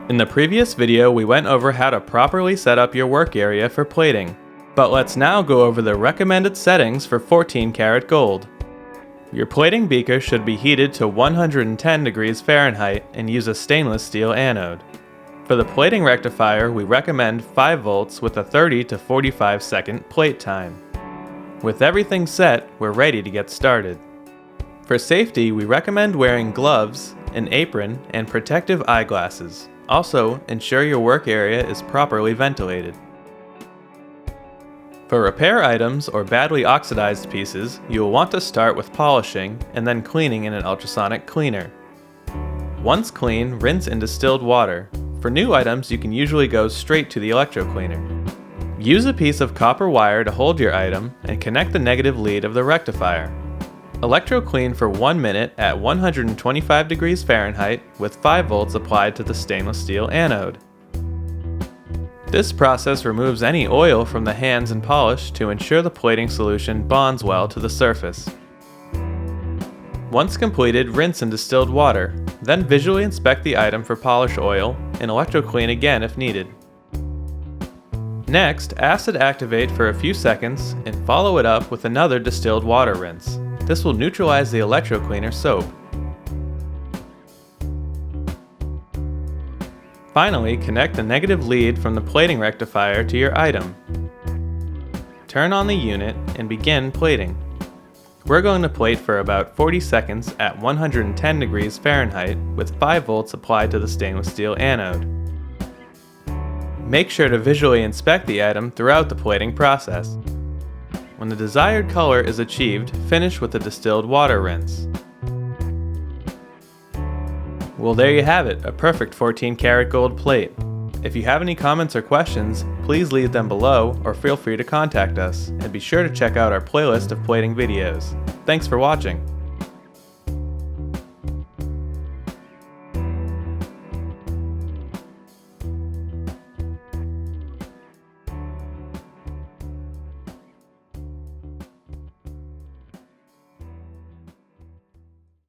In the previous video, we went over how to properly set up your work area for plating, but let's now go over the recommended settings for 14 karat gold. Your plating beaker should be heated to 110 degrees Fahrenheit and use a stainless steel anode. For the plating rectifier, we recommend 5 volts with a 30 to 45 second plate time. With everything set, we're ready to get started. For safety, we recommend wearing gloves, an apron, and protective eyeglasses. Also, ensure your work area is properly ventilated. For repair items or badly oxidized pieces, you will want to start with polishing and then cleaning in an ultrasonic cleaner. Once clean, rinse in distilled water. For new items, you can usually go straight to the Electro-Cleaner. Use a piece of copper wire to hold your item and connect the negative lead of the rectifier. Electro-clean for 1 minute at 125 degrees Fahrenheit with 5 volts applied to the stainless steel anode. This process removes any oil from the hands and polish to ensure the plating solution bonds well to the surface. Once completed, rinse in distilled water, then visually inspect the item for polish oil and electro-clean again if needed. Next, acid activate for a few seconds and follow it up with another distilled water rinse. This will neutralize the electro-cleaner soap. Finally, connect the negative lead from the plating rectifier to your item. Turn on the unit and begin plating. We're going to plate for about 40 seconds at 110 degrees Fahrenheit with 5 volts applied to the stainless steel anode. Make sure to visually inspect the item throughout the plating process. When the desired color is achieved, finish with a distilled water rinse. Well, there you have it, a perfect 14 karat gold plate. If you have any comments or questions, please leave them below or feel free to contact us, and be sure to check out our playlist of plating videos. Thanks for watching.